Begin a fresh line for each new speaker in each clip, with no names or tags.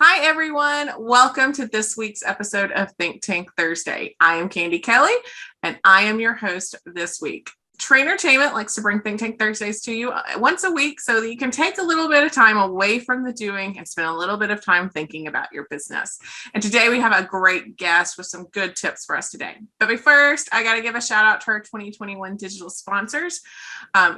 Hi, everyone. Welcome to this week's episode of Think Tank Thursday. I am Candy Kelly, and I am your host this week. Trainertainment likes to bring Think Tank Thursdays to you once a week so that you can take a little bit of time away from the doing and spend a little bit of time thinking about your business. And today we have a great guest with some good tips for us today. But first, I got to give a shout out to our 2021 digital sponsors.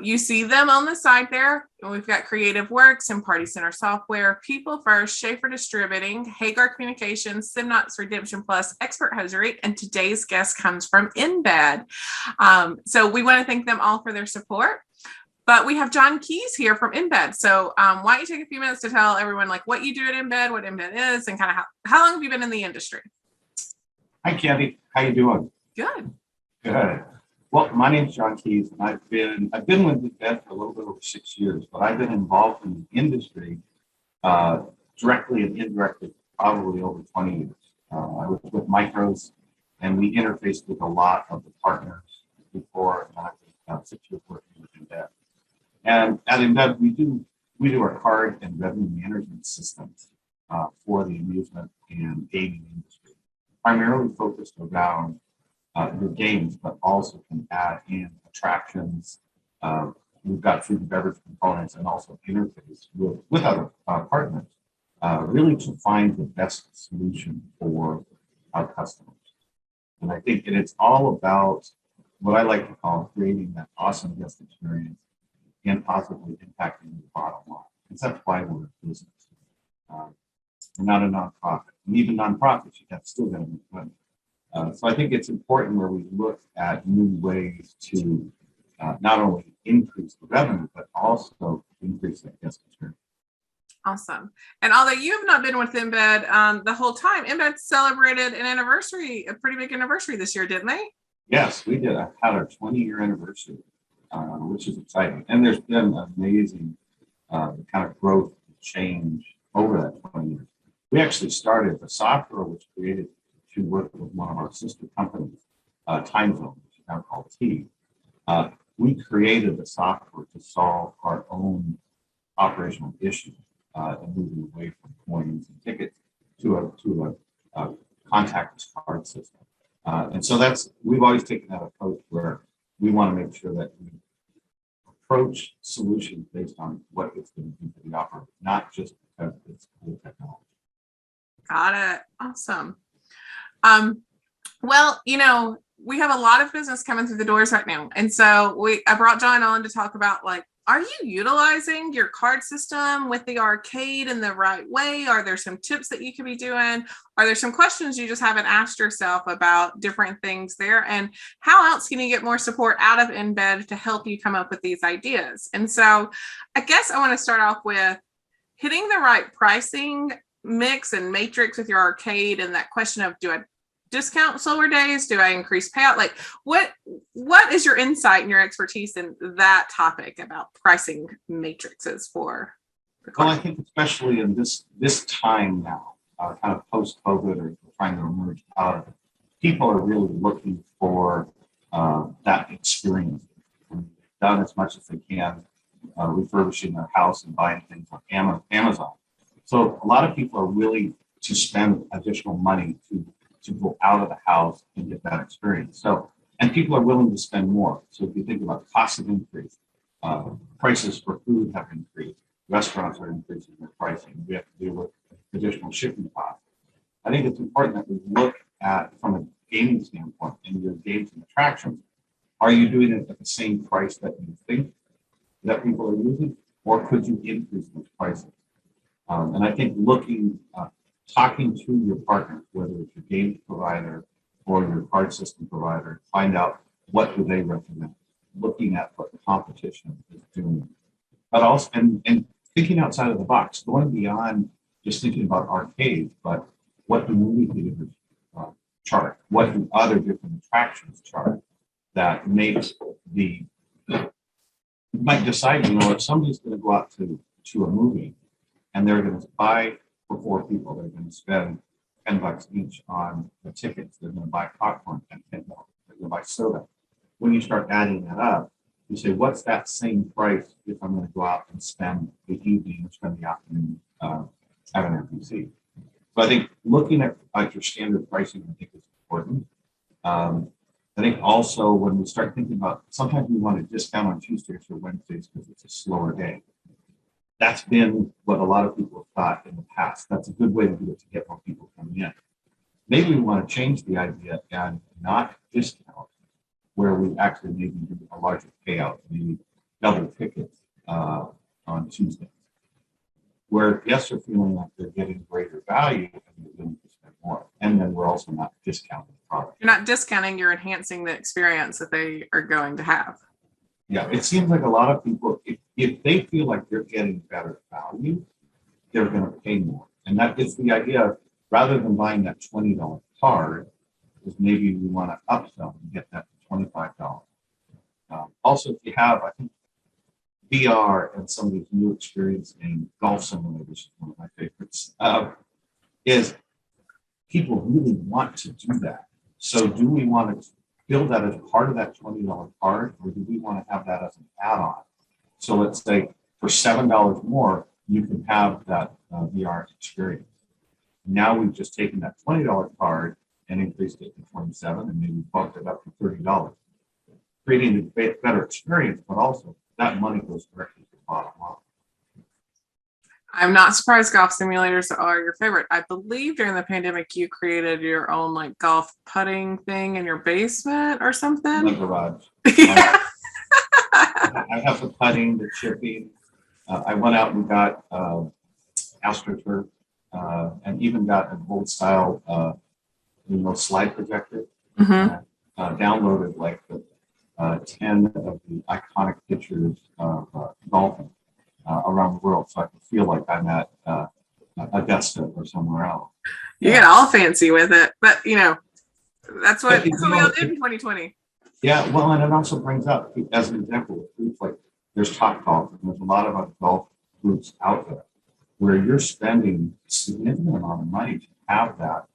You see them on the side there. We've got Creative Works and Party Center Software, People First, Schaefer Distributing, Hagar Communications, Simnots Redemption Plus, Expert Hosiery, and today's guest comes from Embed. So we want to thank them all for their support. But we have John Keys here from Embed. So why don't you take a few minutes to tell everyone like what you do at Embed, what Embed is, and kind of how long have you been in the industry?
Hi, Candy. How you doing?
Good.
Good. Well, my name's John Keys, and I've been with Embed for a little bit over 6 years, but I've been involved in the industry directly and indirectly probably over 20 years. I was with Micros, and we interfaced with a lot of the partners before, and I was 6 years working with Embed. And at Embed, we do our card and revenue management systems for the amusement and gaming industry, primarily focused around your games, but also can add in attractions. We've got food and beverage components and also interface with other partners, really to find the best solution for our customers. And I think it's all about what I like to call creating that awesome guest experience and positively impacting the bottom line. Because that's why we're a business. We're not a nonprofit. And even nonprofits, you have still got to make money. So I think it's important where we look at new ways to not only increase the revenue, but also increase that guest experience.
Awesome. And although you have not been with Embed the whole time, Embed celebrated an anniversary, a pretty big anniversary this year, didn't they?
Yes, we did. I had our 20-year anniversary, which is exciting. And there's been amazing kind of growth and change over that 20 years. We actually started the software which created to work with one of our sister companies, Time Zone, which is now called T. We created the software to solve our own operational issues and moving away from coins and tickets to a contactless card system. And so we've always taken that approach where we want to make sure that we approach solutions based on what it's going to do for the operator, not just because it's cool technology.
Got it. Awesome. Well, we have a lot of business coming through the doors right now. And so I brought John on to talk about are you utilizing your card system with the arcade in the right way? Are there some tips that you could be doing? Are there some questions you just haven't asked yourself about different things there? And how else can you get more support out of Embed to help you come up with these ideas? And so I guess I want to start off with hitting the right pricing mix and matrix with your arcade and that question of, do I discount slower days? Do I increase payout? What is your insight and your expertise in that topic about pricing matrices for the card?
Well, I think especially in this time now, kind of post-COVID or trying to emerge out of it, people are really looking for that experience. And they've done as much as they can refurbishing their house and buying things on Amazon. So a lot of people are willing to spend additional money to go out of the house and get that experience. So, and people are willing to spend more. So if you think about costs have increased, prices for food have increased, restaurants are increasing their pricing. We have to deal with additional shipping costs. I think it's important that we look at, from a gaming standpoint, in your games and attractions, are you doing it at the same price that you think that people are using, or could you increase those prices? And I think talking to your partner, whether it's your game provider or your card system provider, find out what do they recommend, looking at what the competition is doing. But also, and thinking outside of the box, going beyond just thinking about arcades, but what do movie theaters charge? What do other different attractions charge that makes you might decide, if somebody's going to go out to a movie and they're going to buy for 4 people, they're going to spend $10 each on the tickets. They're going to buy popcorn at $10. They're going to buy soda. When you start adding that up, you say, what's that same price if I'm going to go out and spend the evening or spend the afternoon at an NPC? So I think looking at your standard pricing, I think is important. I think also when we start thinking about, sometimes we want to discount on Tuesdays or Wednesdays because it's a slower day. That's been what a lot of people have thought in the past. That's a good way to do it to get more people coming in. Maybe we want to change the idea and not discount, where we actually maybe do a larger payout, maybe double tickets on Tuesday, where guests are feeling like they're getting greater value and they're willing to spend more. And then we're also not discounting the product.
You're not discounting, you're enhancing the experience that they are going to have.
Yeah, it seems like a lot of people, if they feel like they're getting better value, they're going to pay more. And that is the idea of, rather than buying that $20 card, is maybe we want to upsell and get that to $25. Also, if you have, I think, VR and some of these new experience in golf simulators, which is one of my favorites, is people really want to do that. So do we want to build that as part of that $20 card, or do we want to have that as an add-on? So let's say for $7 more, you can have that VR experience. Now we've just taken that $20 card and increased it to $27 and maybe bumped it up to $30, creating a better experience, but also that money goes directly to the bottom line.
I'm not surprised golf simulators are your favorite. I believe during the pandemic you created your own like golf putting thing in your basement or something.
The garage.
Yeah.
I have the putting, the chipping. I went out and got AstroTurf and even got an old style, slide projector.
Mm-hmm.
Downloaded like the 10 of the iconic pictures of golfing around the world, so I can feel like I'm at Augusta or somewhere else.
You get all fancy with it, but that's what we all did in 2020.
Yeah, well, and it also brings up, as an example, groups like there's Topgolf, and there's a lot of other golf groups out there where you're spending a significant amount of money to have that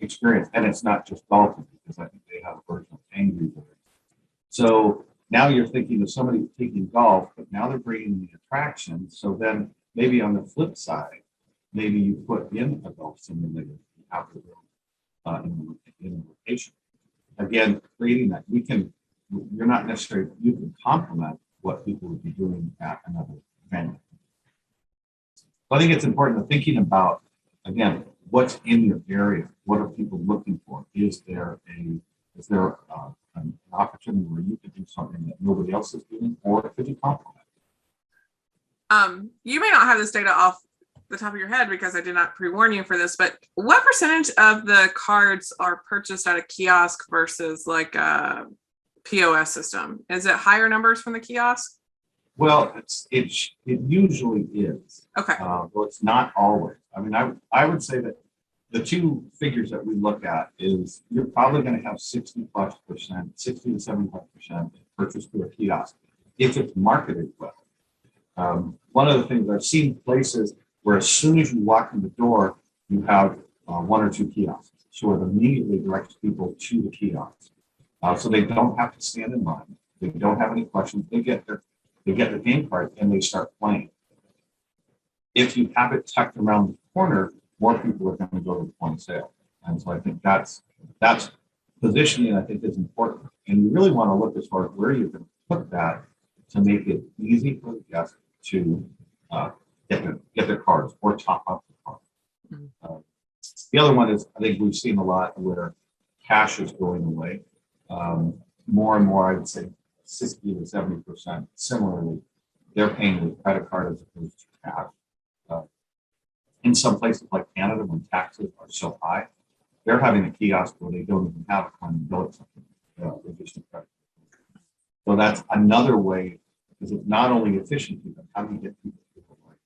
experience, and it's not just golfing, because I think they have a version of Angry Birds. So now you're thinking of somebody taking golf, but now they're bringing the attraction. So then maybe on the flip side, maybe you put in a golf simulator out in the location. Again, creating that, you're not necessarily, you can complement what people would be doing at another venue. So I think it's important to thinking about, again, what's in your area? What are people looking for? Is there an opportunity where you could do something that nobody else is doing, or could you complement?
You may not have this data off the top of your head because I did not pre-warn you for this, but what percentage of the cards are purchased at a kiosk versus like a POS system? Is it higher numbers from the kiosk?
Well, it usually is.
Okay.
Well, it's not always. I mean, I would say that the two figures that we look at is you're probably going to have 60 to 75% purchase through a kiosk if it's marketed well. One of the things I've seen places where as soon as you walk in the door, you have one or two kiosks. So it immediately directs people to the kiosk. So they don't have to stand in line. They don't have any questions. They get the game card and they start playing. If you have it tucked around the corner, more people are going to go to the point of sale. And so I think that's positioning, I think, is important. And you really want to look as far as where you can put that to make it easy for the guests to get their cards or top up the card. Mm-hmm. The other one is, I think we've seen a lot where cash is going away. More and more, I would say 60 to 70%. Similarly, they're paying with credit card as opposed to cash. In some places like Canada, when taxes are so high, they're having a kiosk where they don't even have a coin and bill it something. They're just a credit. So that's another way, because it's not only efficiency, but how do you get people to like.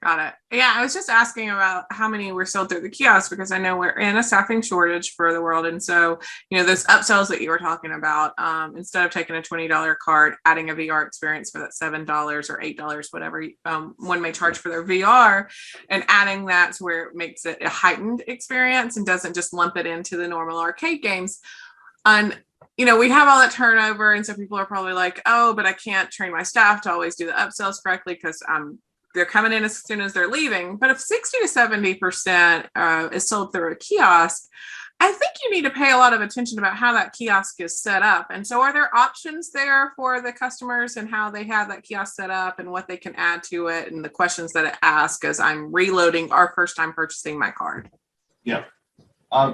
Got it. Yeah, I was just asking about how many were sold through the kiosk because I know we're in a staffing shortage for the world. And so, those upsells that you were talking about, instead of taking a $20 card, adding a VR experience for that $7 or $8, whatever one may charge for their VR, and adding that to where it makes it a heightened experience and doesn't just lump it into the normal arcade games. And we have all that turnover. And so people are probably like, oh, but I can't train my staff to always do the upsells correctly because I'm they're coming in as soon as they're leaving. But if 60 to 70% is sold through a kiosk, I think you need to pay a lot of attention about how that kiosk is set up. And so are there options there for the customers and how they have that kiosk set up and what they can add to it and the questions that it asks as I'm reloading our first time purchasing my card?
Yeah.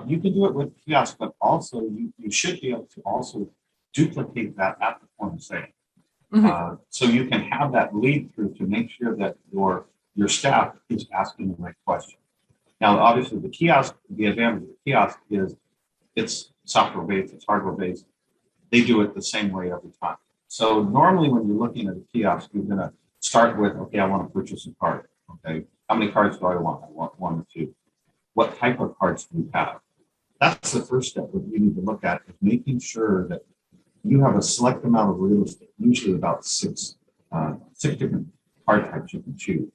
You can do it with kiosk, but also you should be able to also duplicate that at the point of sale. So you can have that lead through to make sure that your staff is asking the right question. Now, obviously, the kiosk, the advantage of the kiosk is it's software based, it's hardware based. They do it the same way every time. So normally, when you're looking at a kiosk, you're going to start with, okay, I want to purchase a card. Okay, how many cards do I want? I want 1 or 2. What type of cards do you have? That's the first step that you need to look at, is making sure that you have a select amount of real estate, usually about six different card types you can choose.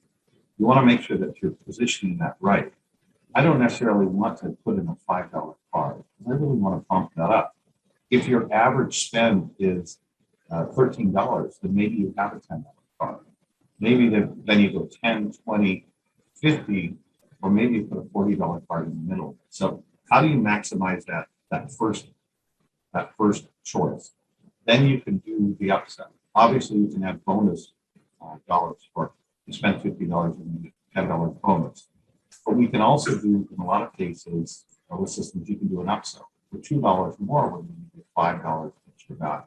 You want to make sure that you're positioning that right. I don't necessarily want to put in a $5 card. I really want to bump that up. If your average spend is $13, then maybe you have a $10 card. Maybe then you go 10, 20, 50, or maybe you put a $40 card in the middle. So how do you maximize that first choice? Then you can do the upsell. Obviously, you can have bonus dollars for you spend $50 and you get $10 bonus. But we can also do, in a lot of cases, with systems, you can do an upsell for $2 more when you get $5 extra value.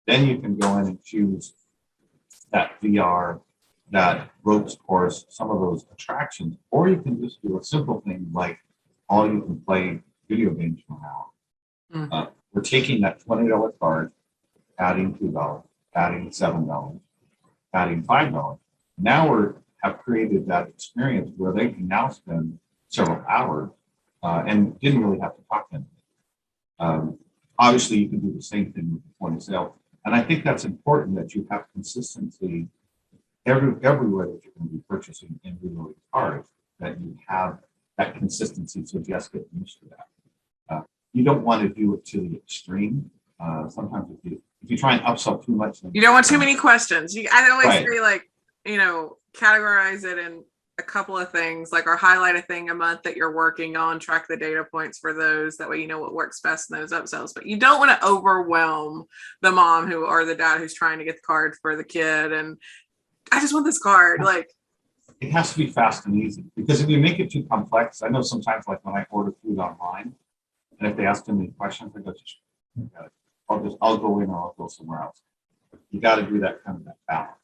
Then you can go in and choose that VR, that ropes course, some of those attractions, or you can just do a simple thing like all you can play video games for an hour. We're taking that $20 card, adding $2, adding $7, adding $5. Now we have created that experience where they can now spend several hours and didn't really have to talk to anybody. Obviously, you can do the same thing with the point of sale. And I think that's important that you have consistency everywhere that you're going to be purchasing and reloading cards, that you have that consistency so guests get used to that. You don't want to do it to the extreme. Sometimes if you try and upsell too much,
you don't want too many questions. I always say, categorize it in a couple of things, like, or highlight a thing a month that you're working on, track the data points for those. That way you know what works best in those upsells. But you don't want to overwhelm the mom or the dad who's trying to get the card for the kid. And I just want this card. Like,
it has to be fast and easy, because if you make it too complex, I know sometimes, like when I order food online, and if they ask too many questions, I go, I'll go in or I'll go somewhere else. You got to do that balance.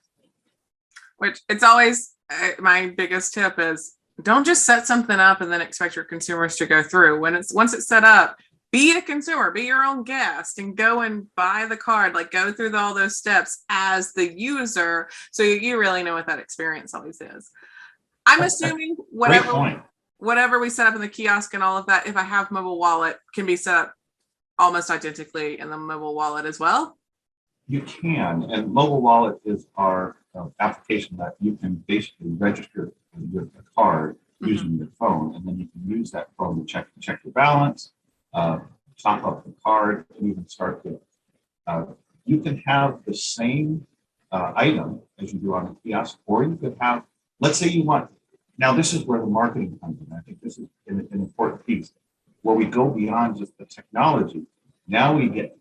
Which it's always my biggest tip is, don't just set something up and then expect your consumers to go through. Once it's set up, be a consumer, be your own guest, and go and buy the card. Like, go through all those steps as the user, so you really know what that experience always is. I'm assuming whatever we set up in the kiosk and all of that, if I have mobile wallet, can be set up almost identically in the mobile wallet as well.
You can, and mobile wallet is our application that you can basically register with a card using your phone, and then you can use that phone to check your balance, top up the card, and even start to. You can have the same item as you do on a kiosk, or you could have, let's say you want. Now, this is where the marketing comes in. I think this is an important piece where we go beyond just the technology. Now you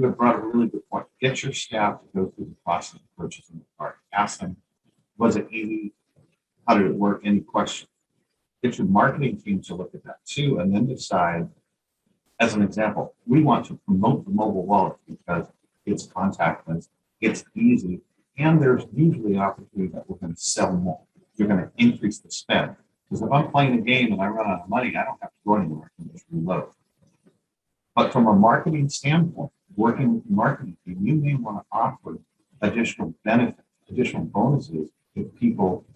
have brought a really good point. Get your staff to go through the process of purchasing the card. Ask them, was it easy? How did it work? Any questions? Get your marketing team to look at that too, and then decide, as an example, we want to promote the mobile wallet because it's contactless, it's easy, and there's usually an opportunity that we're going to sell more. You're going to increase the spend. Because if I'm playing a game and I run out of money, I don't have to go anywhere. I can just reload. But from a marketing standpoint, working with the marketing team, you may want to offer additional benefits, additional bonuses if people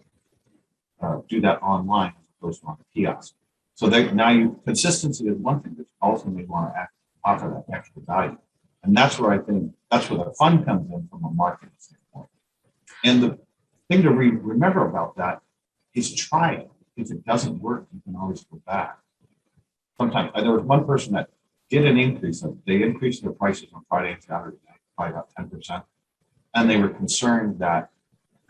do that online as opposed to on a kiosk. So consistency is one thing, but you also may want to offer that extra value. And that's where I think that's where the fun comes in from a marketing standpoint. And the thing to remember about that is try it. If it doesn't work, you can always go back. Sometimes there was one person that did an increase. They increased their prices on Friday and Saturday night by about 10%. And they were concerned that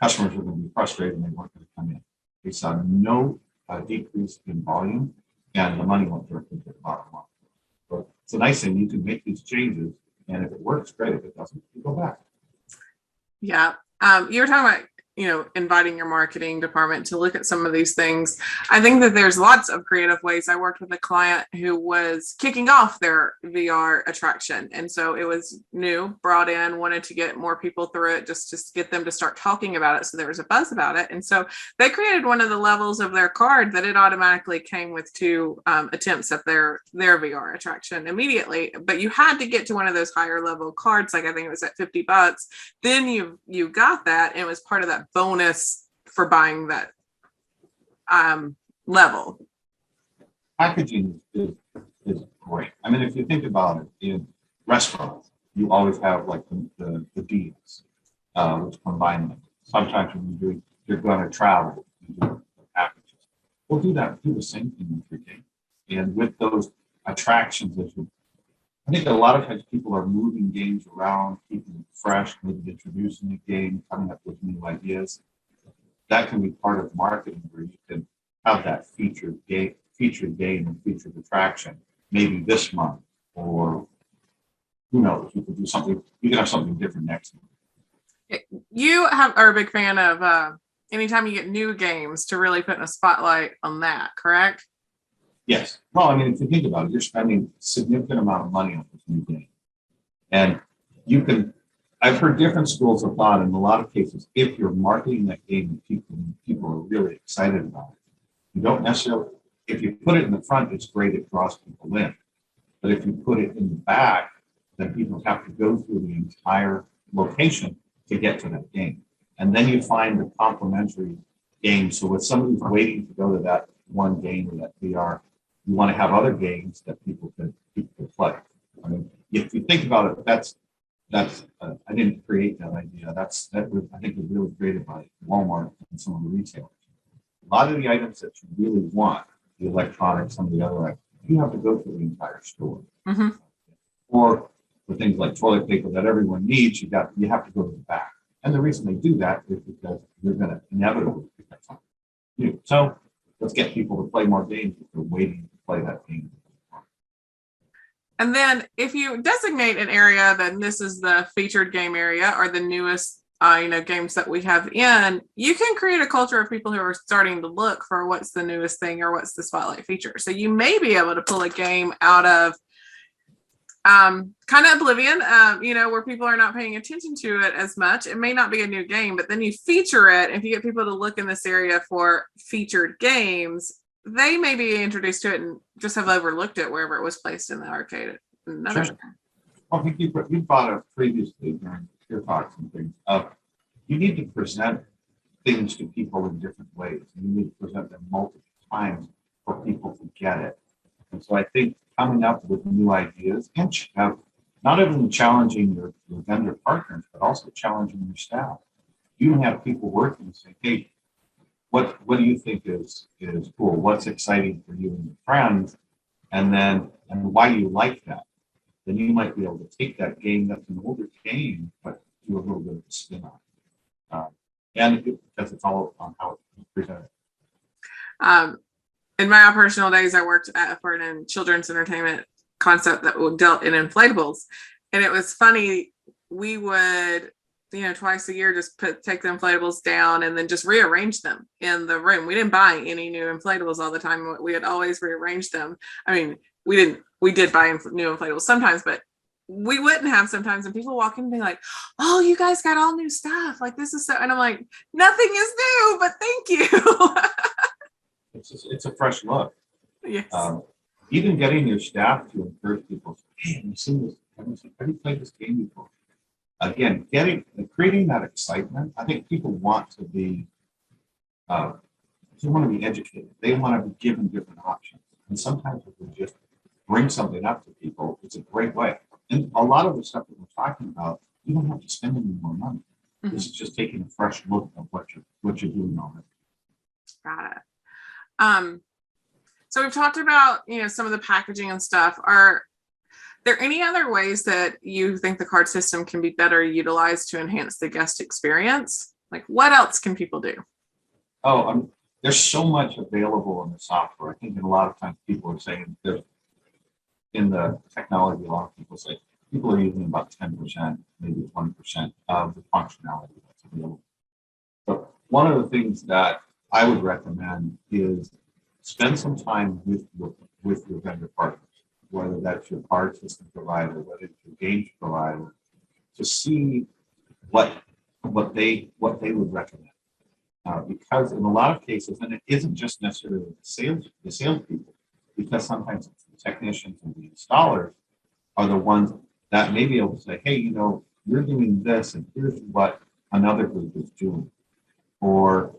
customers were going to be frustrated and they weren't going to come in. We saw no decrease in volume, and the money went directly to the bottom line. So it's a nice thing. You can make these changes, and if it works, great. If it doesn't, you go back.
Yeah. You were talking about, inviting your marketing department to look at some of these things. I think that there's lots of creative ways. I worked with a client who was kicking off their VR attraction. And so it was new, brought in, wanted to get more people through it, just to get them to start talking about it. So there was a buzz about it. And so they created one of the levels of their card that it automatically came with 2 attempts at their VR attraction immediately. But you had to get to one of those higher level cards. Like I think it was at $50. Then you got that, and it was part of that bonus for buying that level.
Packaging is great. I mean, if you think about it, in restaurants, you always have like the deals, which combine them. Sometimes when you're going to travel, you do packages. We'll do that. Do the same thing with your game, and with those attractions that I think a lot of times people are moving games around, keeping it fresh, maybe introducing a game, coming up with new ideas. That can be part of marketing, where you can have that featured game and featured attraction, maybe this month, or who knows, you could do something, you can have something different next month.
You are a big fan of anytime you get new games to really put in a spotlight on that, correct?
Yes. Well, I mean, if you think about it, you're spending a significant amount of money on this new game. And I've heard different schools of thought. In a lot of cases, if you're marketing that game and people are really excited about it, you don't necessarily, if you put it in the front, it's great, it draws people in. But if you put it in the back, then people have to go through the entire location to get to that game. And then you find the complementary game. So if somebody's waiting to go to that one game or that VR, you want to have other games that people could play. I mean, if you think about it, that's I didn't create that idea. I think was really created by Walmart and some of the retailers. A lot of the items that you really want, the electronics, some of the other items, you have to go through the entire store.
Mm-hmm.
Or for things like toilet paper that everyone needs, you have to go to the back. And the reason they do that is because you're going to inevitably pick up something new. So let's get people to play more games if they're waiting to play that game.
And then if you designate an area, then this is the featured game area, or the newest games that we have in, you can create a culture of people who are starting to look for what's the newest thing or what's the spotlight feature. So you may be able to pull a game out of kind of oblivion, where people are not paying attention to it as much. It may not be a new game, but then you feature it. If you get people to look in this area for featured games, they may be introduced to it and just have overlooked it wherever it was placed in the arcade.
Sure. Well, I think you brought up previously during your talks and things. You need to present things to people in different ways. You need to present them multiple times for people to get it. And so I think coming up with new ideas and not only challenging your vendor partners, but also challenging your staff. You have people working and saying, hey, what do you think is cool? What's exciting for you and your friends? And why you like that? Then you might be able to take that game that's an older game, but do a little bit of a spin on it. Because it's all on how it's presented.
In my personal days, I worked for a children's entertainment concept that dealt in inflatables. And it was funny. We would, twice a year, just take the inflatables down and then just rearrange them in the room. We didn't buy any new inflatables all the time. We had always rearranged them. I mean, we did buy new inflatables sometimes, but we wouldn't have sometimes. And people walk in and be like, oh, you guys got all new stuff. Like, this is so, and I'm like, nothing is new, but thank you.
It's a fresh look.
Yes.
Even getting your staff to encourage people, hey, have you seen this? Have you played this game before? Again, creating that excitement. I think people want to be educated. They want to be given different options. And sometimes if we just bring something up to people, it's a great way. And a lot of the stuff that we're talking about, you don't have to spend any more money. Mm-hmm. This is just taking a fresh look at what you're doing on it.
Got it. So we've talked about, some of the packaging and stuff. Are there any other ways that you think the card system can be better utilized to enhance the guest experience? Like, what else can people do?
Oh, there's so much available in the software. I think a lot of times people are saying that in the technology, a lot of people say people are using about 10%, maybe 20% of the functionality that's available. But one of the things that I would recommend is spend some time with your vendor partners, whether that's your card system provider, whether it's your games provider, to see what they would recommend. Because in a lot of cases, and it isn't just necessarily the salespeople, because sometimes it's the technicians and the installers are the ones that may be able to say, hey, you're doing this, and here's what another group is doing. Or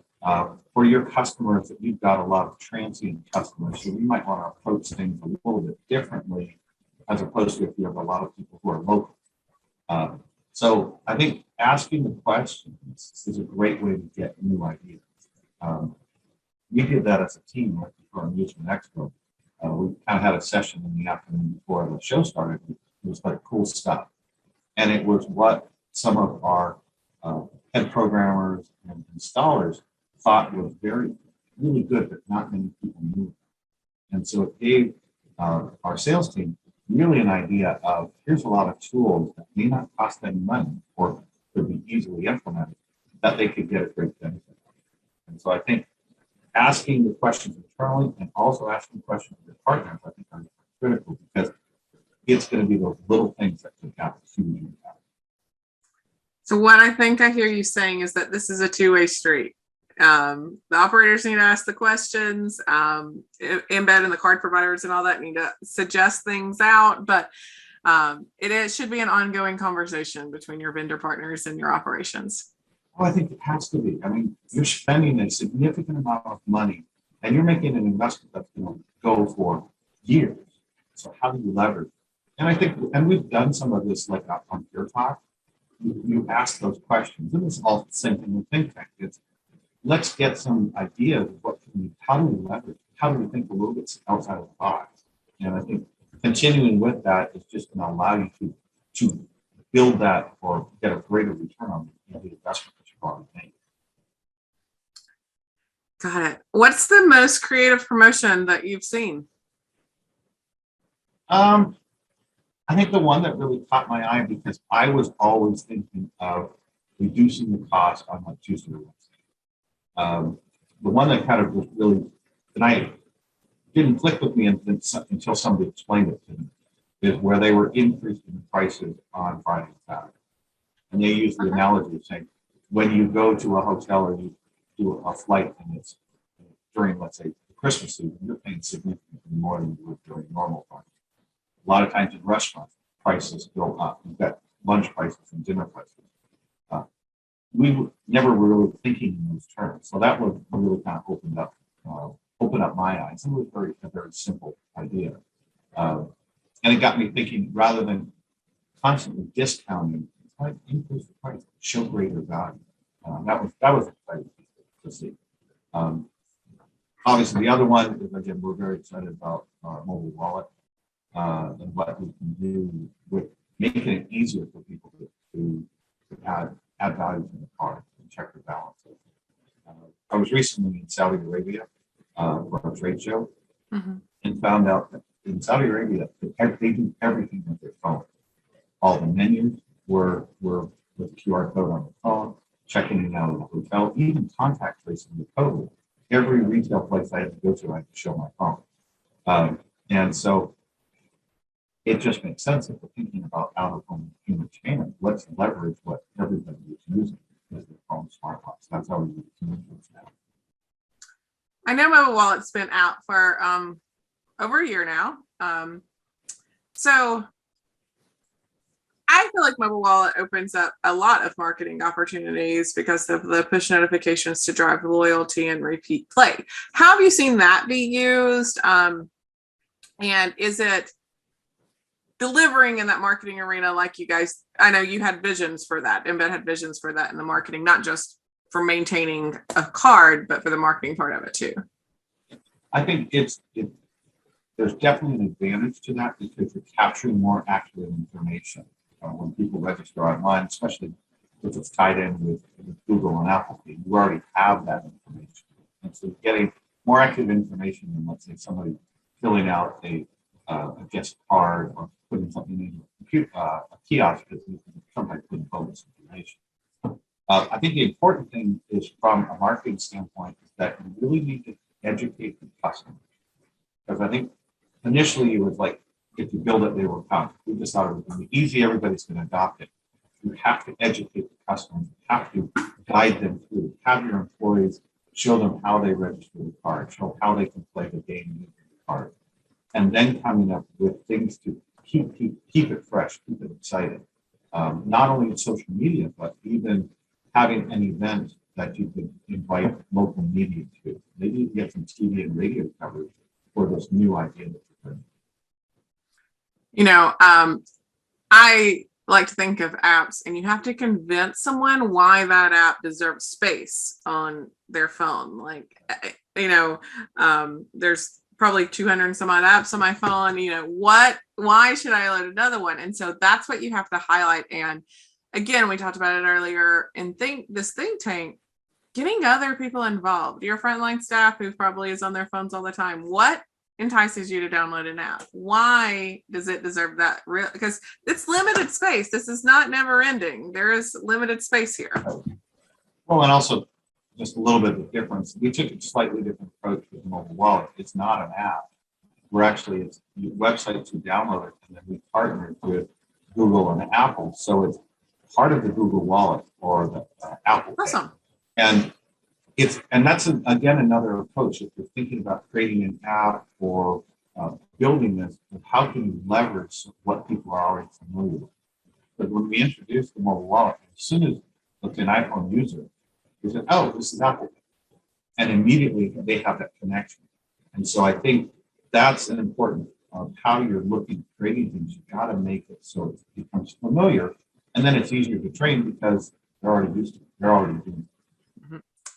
for your customers, that you've got a lot of transient customers, so you might want to approach things a little bit differently, as opposed to if you have a lot of people who are local. So I think asking the questions is a great way to get new ideas. We did that as a team right before our Amusement Expo. We kind of had a session in the afternoon before the show started. It was like cool stuff. And it was what some of our head programmers and installers thought was really good, but not many people knew. And so it gave our sales team really an idea of, here's a lot of tools that may not cost any money or could be easily implemented that they could get a great benefit from. And so I think asking the questions internally and also asking questions of your partners, I think, are critical, because it's going to be those little things that could have a huge impact.
So what I think I hear you saying is that this is a two-way street. The operators need to ask the questions, embed and the card providers and all that need to suggest things out, but it should be an ongoing conversation between your vendor partners and your operations.
Oh, I think it has to be. I mean, you're spending a significant amount of money and you're making an investment that's going to go for years. So how do you leverage? And I think, and we've done some of this like on Pure Talk. You ask those questions, and it's all the same thing with Think Tank. It's, let's get some ideas of how do we leverage? How do we think a little bit outside of the box? And I think continuing with that is just going to allow you to build that or get a greater return on the investment that you've already made.
Got it. What's the most creative promotion that you've seen?
I think the one that really caught my eye, because I was always thinking of reducing the cost on like Tuesday or Wednesday. The one that kind of was really, and I didn't click with me until somebody explained it to me, is where they were increasing the prices on Friday and Saturday. And they used the analogy of saying, when you go to a hotel or you do a flight and it's during, let's say, the Christmas season, you're paying significantly more than you would during normal time. A lot of times in restaurants, prices go up. You've got lunch prices and dinner prices. We never were really thinking in those terms. So that would really kind of open up my eyes. It was a very simple idea. And it got me thinking, rather than constantly discounting, try to increase the price, show greater value. That was exciting to see. Obviously, the other one is, again, we're very excited about our mobile wallet. And what we can do with making it easier for people to add value to the card and check their balances. I was recently in Saudi Arabia for a trade show, and found out that in Saudi Arabia, they do everything with their phone. All the menus were with the QR code on the phone, checking in out of the hotel, even contact tracing with COVID. Every retail place I had to go to, I had to show my phone. And so it just makes sense if we're thinking about out-of-home entertainment. Let's leverage what everybody is using as their phone smartphones. That's how we use communications now.
I know Mobile Wallet's been out for over a year now. So I feel like Mobile Wallet opens up a lot of marketing opportunities because of the push notifications to drive loyalty and repeat play. How have you seen that be used? And is it delivering in that marketing arena like you guys? I know you had visions for that. Embed had visions for that in the marketing, not just for maintaining a card, but for the marketing part of it too.
I think there's definitely an advantage to that because you're capturing more accurate information when people register online, especially if it's tied in with Google and Apple Pay, you already have that information. And so getting more active information than, let's say, somebody filling out a guest card or putting something in a kiosk that you can sometimes put bonus information. I think the important thing is from a marketing standpoint is that you really need to educate the customer. Because I think initially it was like, if you build it, they will come. We just thought it was going to be easy, everybody's going to adopt it. You have to educate the customer, you have to guide them through, have your employees show them how they register the card, show how they can play the game with the card. And then coming up with things to keep it fresh, keep it exciting. Not only in social media, but even having an event that you could invite local media to. Maybe you get some TV and radio coverage for this new idea that you're doing.
You know, I like to think of apps, and you have to convince someone why that app deserves space on their phone. Like, you know, there's probably 200 and some odd apps on my phone. You know, why should I load another one? And so that's what you have to highlight. And again, we talked about it earlier in this think tank, getting other people involved, your frontline staff who probably is on their phones all the time. What entices you to download an app? Why does it deserve that? Because it's limited space. This is not never ending. There is limited space here.
Well, and also just a little bit of a difference. We took a slightly different approach with mobile wallet. It's not an app. We're actually, it's a website to download it, and then we partnered with Google and Apple. So it's part of the Google Wallet or the Apple Pay.
Awesome.
And that's again another approach. If you're thinking about creating an app or building this, how can you leverage what people are already familiar with? But when we introduced the mobile wallet, as soon as looked an iPhone user, they said, "Oh, this is Apple," and immediately they have that connection. And so I think that's an important how you're looking at creating things. You got to make it so it becomes familiar, and then it's easier to train because they're already used to it. They're already doing it.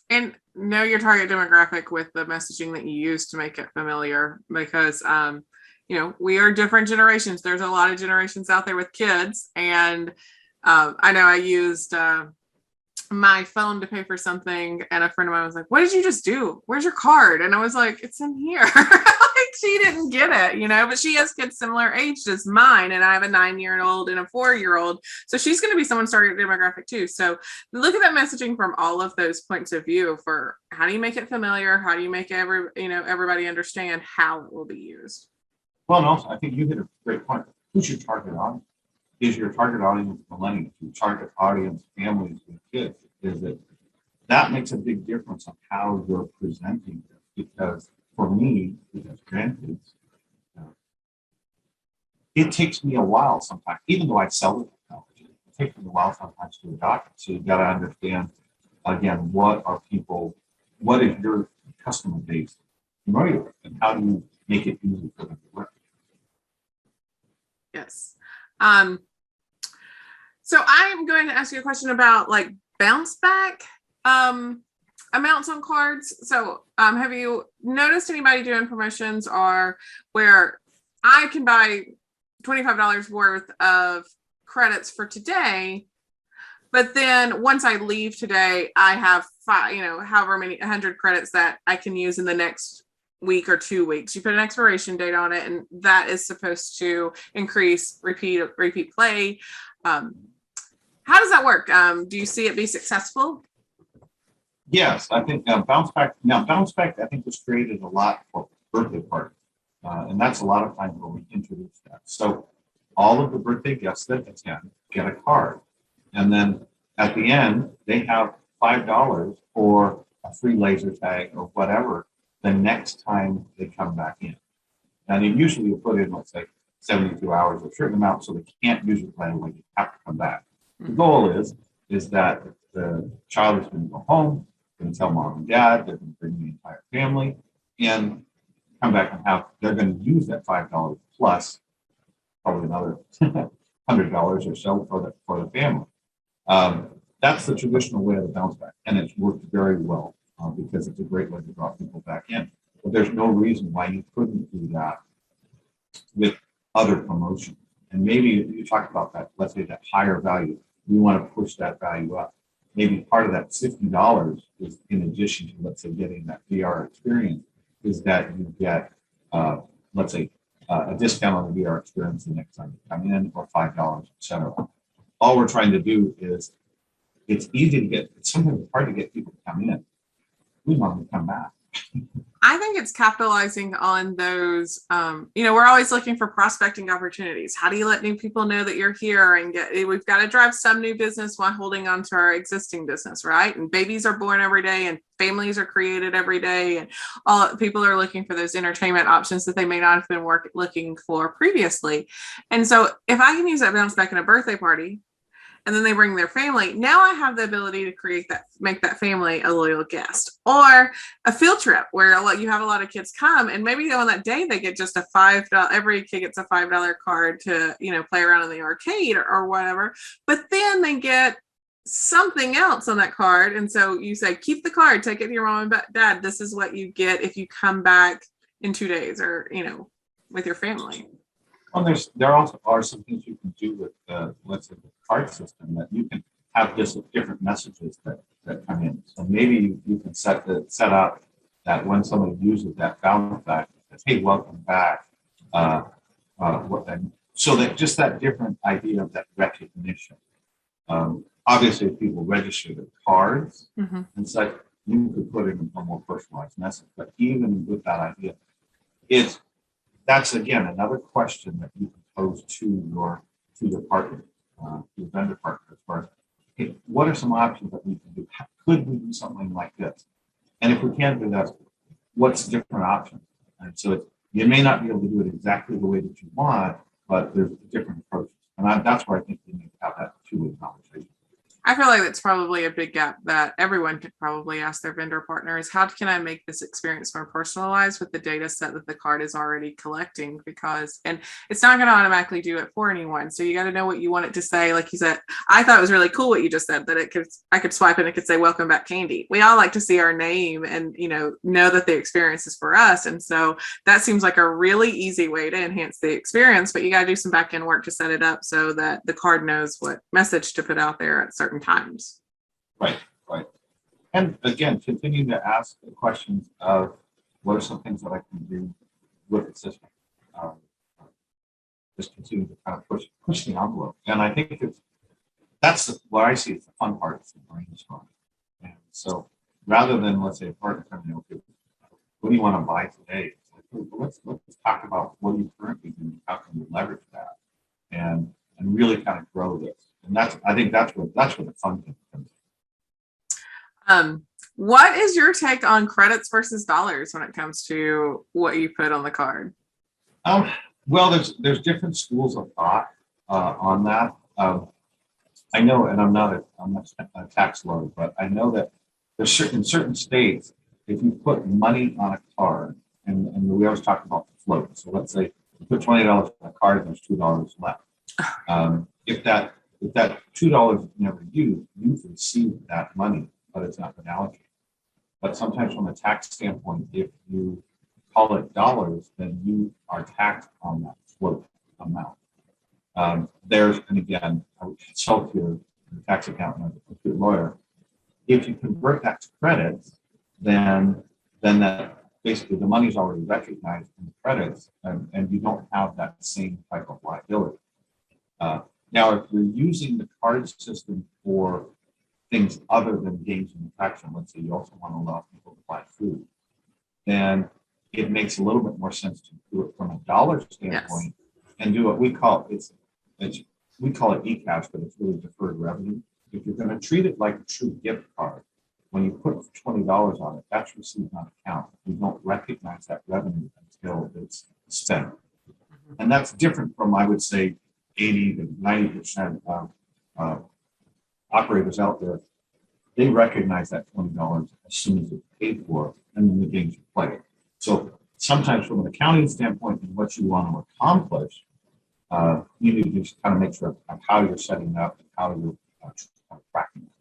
And know your target demographic with the messaging that you use to make it familiar, because you know, we are different generations. There's a lot of generations out there with kids, and I know I used my phone to pay for something, and a friend of mine was like, "What did you just do? Where's your card?" And I was like, "It's in here." Like, she didn't get it, you know, but she has kids similar aged as mine, and I have a 9-year-old and a 4-year-old, so she's going to be someone's target demographic too. So look at that messaging from all of those points of view for how do you make it familiar, how do you make everybody understand how it will be used.
Well, and also I think you hit a great point. Who's your target audience? Is your target audience millennials? Your target audience families with kids? Is it that makes a big difference on how you're presenting this? Because for me, because grandkids, it takes me a while sometimes, even though I sell the technology, it takes me a while sometimes to adopt it. So you've got to understand again what is your customer base familiar with, and how do you make it easy for them to work?
Yes. So I'm going to ask you a question about like bounce back amounts on cards. So have you noticed anybody doing promotions or where I can buy $25 worth of credits for today, but then once I leave today, I have however many 100 credits that I can use in the next week or 2 weeks. You put an expiration date on it, and that is supposed to increase repeat play. How does that work? Do you see it be successful?
Yes, I think bounce back. Now, bounce back, I think, was created a lot for birthday parties, and that's a lot of times where we introduce that. So all of the birthday guests that attend get a card, and then at the end they have $5 for a free laser tag or whatever the next time they come back in. And they usually will put in, let's say, 72 hours or a certain amount, so they can't use it right away. They have to come back. The goal is that the child is going to go home, going to tell mom and dad, they're going to bring the entire family, and come back and they're going to use that $5 plus probably another $100 or so for the family. That's the traditional way of the bounce back, and it's worked very well because it's a great way to draw people back in. But there's no reason why you couldn't do that with other promotions. And maybe you talk about that, let's say that higher value. we want to push that value up. Maybe part of that $50 is in addition to, let's say, getting that VR experience, is that you get, let's say, a discount on the VR experience the next time you come in, or $5, et cetera. All we're trying to do is, it's easy to get, it's sometimes hard to get people to come in. We want them to come back.
I think it's capitalizing on those. We're always looking for prospecting opportunities. How do you let new people know that you're here and we've got to drive some new business while holding on to our existing business, right? And babies are born every day and families are created every day. And all people are looking for those entertainment options that they may not have been looking for previously. And so if I can use that bounce back in a birthday party, and then they bring their family, now I have the ability to make that family a loyal guest. Or a field trip where you have a lot of kids come, and maybe on that day they get just a $5, every kid gets a $5 card to, play around in the arcade or whatever. But then they get something else on that card. And so you say, keep the card, take it to your mom and dad. This is what you get if you come back in 2 days, or, with your family.
Well, there also are some things you can do with let's say the card system, that you can have just different messages that come in. So maybe you can set up that when somebody uses that bounce back, that, hey, welcome back. So that just that different idea of that recognition. Obviously, if people register their cards and such, you could put in a more personalized message. But even with that idea, that's again another question that you can pose to your partner, your vendor partner, as far as, hey, what are some options that we can do? Could we do something like this? And if we can't do that, what's different options? And so you may not be able to do it exactly the way that you want, but there's different approaches. And that's where I think we need to have that two-way conversation.
I feel like that's probably a big gap that everyone could probably ask their vendor partners. How can I make this experience more personalized with the data set that the card is already collecting? And it's not going to automatically do it for anyone. So you got to know what you want it to say. Like you said, I thought it was really cool what you just said, that I could swipe and it could say, welcome back, Candy. We all like to see our name and, know that the experience is for us. And so that seems like a really easy way to enhance the experience, but you got to do some back end work to set it up so that the card knows what message to put out there at certain times.
Right. And again, continue to ask the questions of what are some things that I can do with the system. Just continue to kind of push the envelope. And I think that's what I see as the fun part of the brainstorm. And so rather than, let's say, a partner coming in, okay, what do you want to buy today? It's like, well, let's talk about what you currently do, how can we leverage that, and really kind of grow this. And I think that's where the fun thing comes
in. What is your take on credits versus dollars when it comes to what you put on the card?
Well, there's different schools of thought on that. I know, and I'm not a tax lawyer, but I know that there's certain states, if you put money on a card, and we always talk about the float. So let's say you put $20 on a card and there's $2 left. If that $2 is never used, you've received that money, but it's not been allocated. But sometimes from a tax standpoint, if you call it dollars, then you are taxed on that float amount. And again, I would consult your tax accountant or your lawyer. If you convert that to credits, then that basically the money's already recognized in the credits, and you don't have that same type of liability. Now, if you're using the card system for things other than games and attraction, let's say you also want to allow people to buy food, then it makes a little bit more sense to do it from a dollar standpoint and do what we call we call it e-cash, but it's really deferred revenue. If you're going to treat it like a true gift card, when you put $20 on it, that's received on account. You don't recognize that revenue until it's spent. And that's different from, I would say, 80 to 90% of operators out there. They recognize that $20 as soon as it's paid for, and then the games you play. So sometimes from an accounting standpoint and what you want to accomplish, you need to just kind of make sure of how you're setting it up and how you're tracking it.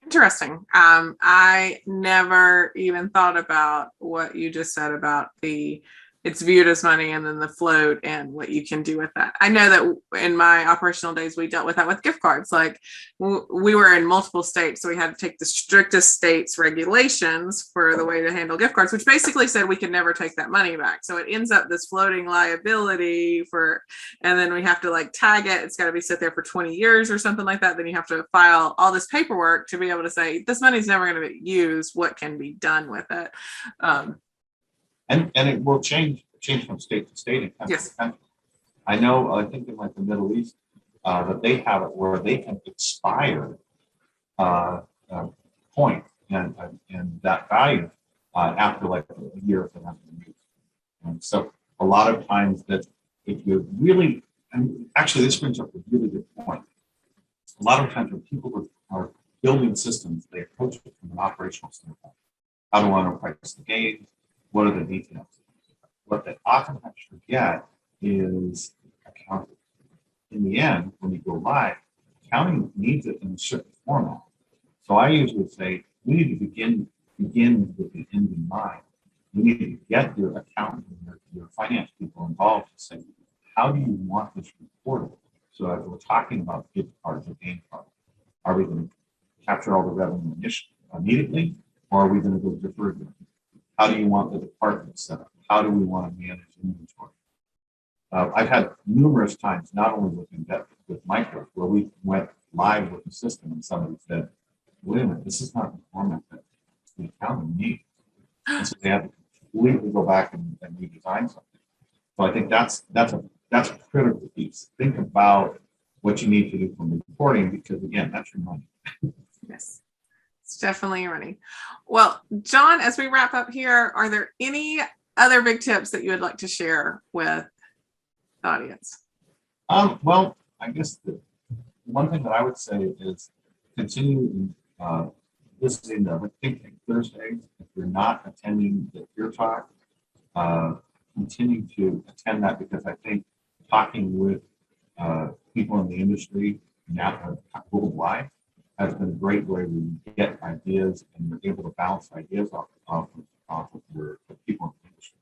Interesting. I never even thought about what you just said about the it's viewed as money, and then the float and what you can do with that. I know that in my operational days, we dealt with that with gift cards. Like we were in multiple states, so we had to take the strictest states regulations for the way to handle gift cards, which basically said we could never take that money back. So it ends up this floating liability and then we have to like tag it. It's got to be sit there for 20 years or something like that. Then you have to file all this paperwork to be able to say, this money's never going to be used. What can be done with it?
And it will change from state to state and country to country. I know, I think in like the Middle East, that they have it where they can expire point and that value after like a year if they haven't been used. And so a lot of times that if you really, and actually this brings up a really good point. A lot of times when people are building systems, they approach it from an operational standpoint. How do I want to price the gains? What are the details? What they often have to forget is accounting. In the end, when you go live, accounting needs it in a certain format. So I usually say we need to begin with the end in mind. We need to get your accountant and your finance people involved to say, how do you want this reported? So as we're talking about gift cards or game cards, are we going to capture all the revenue immediately, or are we going to go deferred? How do you want the department set up? How do we want to manage inventory? I've had numerous times, not only with Micro, where we went live with the system and somebody said, wait a minute, this is not the format that the accounting needs. And so they have to completely go back and redesign something. So I think that's a critical piece. Think about what you need to do from reporting, because again, that's your money.
Yes. It's definitely running. Well, John, as we wrap up here, are there any other big tips that you would like to share with the audience?
Well, I guess the one thing that I would say is continue listening to Think Tank Thursdays. If you're not attending the Peer Talk, continue to attend that, because I think talking with people in the industry now worldwide has been a great way to get ideas, and you're able to bounce ideas off of the people in the industry.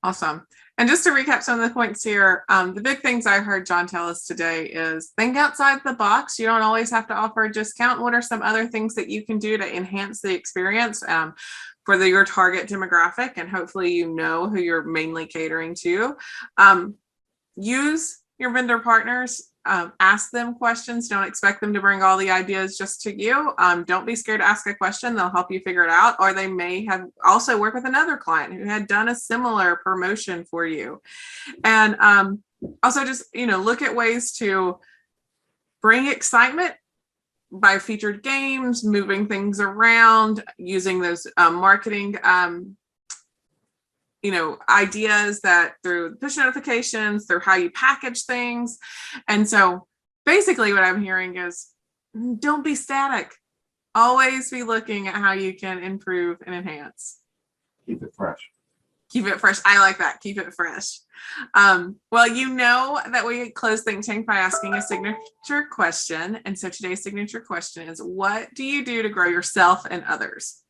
Awesome. And just to recap some of the points here, the big things I heard John tell us today is think outside the box. You don't always have to offer a discount. What are some other things that you can do to enhance the experience for your target demographic? And hopefully you know who you're mainly catering to. Use your vendor partners. Ask them questions. Don't expect them to bring all the ideas just to you. Don't be scared to ask a question. They'll help you figure it out. Or they may have also worked with another client who had done a similar promotion for you. And also just, look at ways to bring excitement by featured games, moving things around, using those marketing ideas that through push notifications, through how you package things. And so basically what I'm hearing is don't be static. Always be looking at how you can improve and enhance.
Keep it fresh.
Keep it fresh. I like that. Keep it fresh. Well, you know that we close Think Tank by asking a signature question. And so today's signature question is, what do you do to grow yourself and others?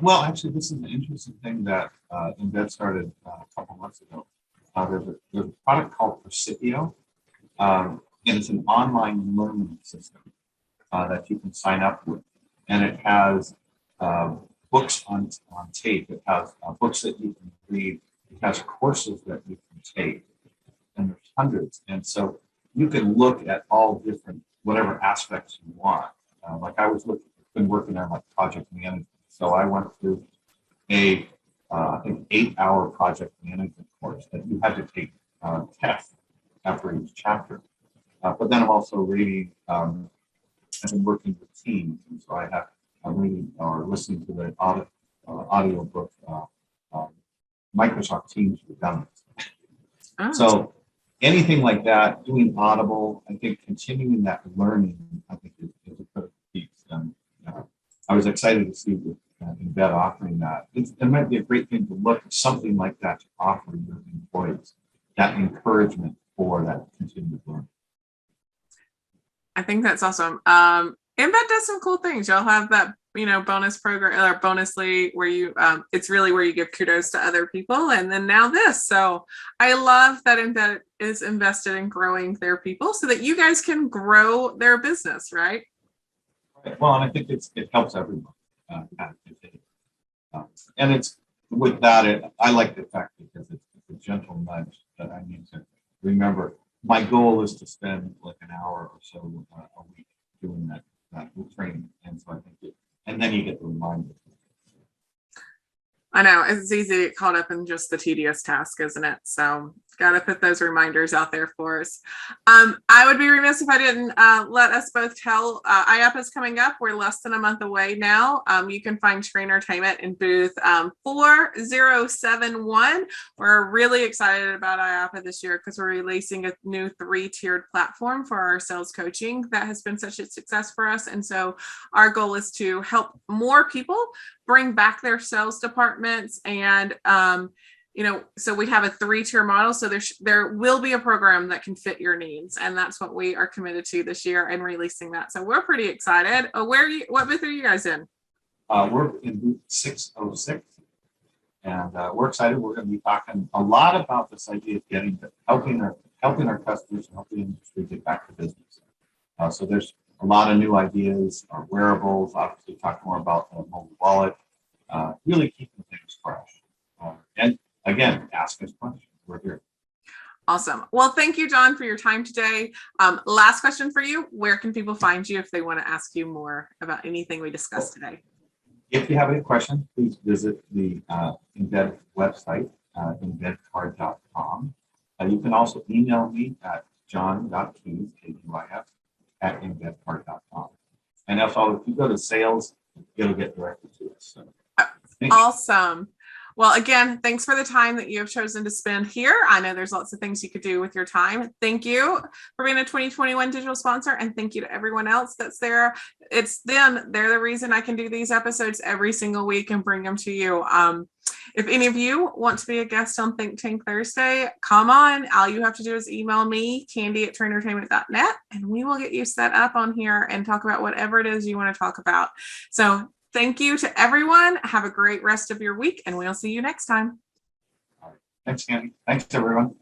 Well, actually, this is an interesting thing that Embed started a couple months ago. There's a product called Percipio, and it's an online learning system that you can sign up with. And it has books on tape. It has books that you can read. It has courses that you can take. And there's hundreds. And so you can look at all different, whatever aspects you want. Like I was been working on like project management. So I went through I think 8-hour project management course that you had to take tests after each chapter. But then I'm also reading, I've been working with teams. And so I'm reading or listening to the audio book, Microsoft Teams for Dummies. Oh. So anything like that, doing Audible, I think continuing that learning, I think is a critical piece. And I was excited to see Embed offering that. It might be a great thing to look at something like that to offer your employees, that encouragement for that continued learning.
I think that's awesome. Embed does some cool things. Y'all have that bonus program or bonusly where you it's really where you give kudos to other people, and then now this. So I love that Embed is invested in growing their people so that you guys can grow their business, right?
Well, and I think it helps everyone. And it's with that, I like the fact because it's a gentle nudge that I need to remember. My goal is to spend like an hour or so a week doing that training, and so I think and then you get the reminder.
I know it's easy to get caught up in just the tedious task, isn't it? So got to put those reminders out there for us. I would be remiss if I didn't let us both tell IAAPA is coming up. We're less than a month away now. You can find Trainertainment in booth 4071. We're really excited about IAAPA this year because we're releasing a new 3-tiered platform for our sales coaching that has been such a success for us. And so our goal is to help more people bring back their sales departments, and so we have a 3-tier model. So there will be a program that can fit your needs, and that's what we are committed to this year and releasing that. So we're pretty excited. What booth are you guys in?
We're in booth 606, and we're excited. We're going to be talking a lot about this idea of helping our customers and helping the industry get back to business. So there's a lot of new ideas, our wearables, obviously talk more about the mobile wallet, really keeping things fresh. And again, ask us questions. We're here.
Awesome. Well, thank you, John, for your time today. Last question for you. Where can people find you if they want to ask you more about anything we discussed today?
If you have any questions, please visit the Embed website, embedcard.com. You can also email me at john.keys, K-E-Y-S, at embedcard.com. And if you go to sales, it'll get directed to us. So,
awesome. Well, again, thanks for the time that you have chosen to spend here. I know there's lots of things you could do with your time. Thank you for being a 2021 digital sponsor, and thank you to everyone else that's there. It's them. They're the reason I can do these episodes every single week and bring them to you. If any of you want to be a guest on Think Tank Thursday, come on. All you have to do is email me, candy@trainertainment.net, and we will get you set up on here and talk about whatever it is you want to talk about. So thank you to everyone. Have a great rest of your week, and we'll see you next time.
All right. Thanks, Candy. Thanks, everyone.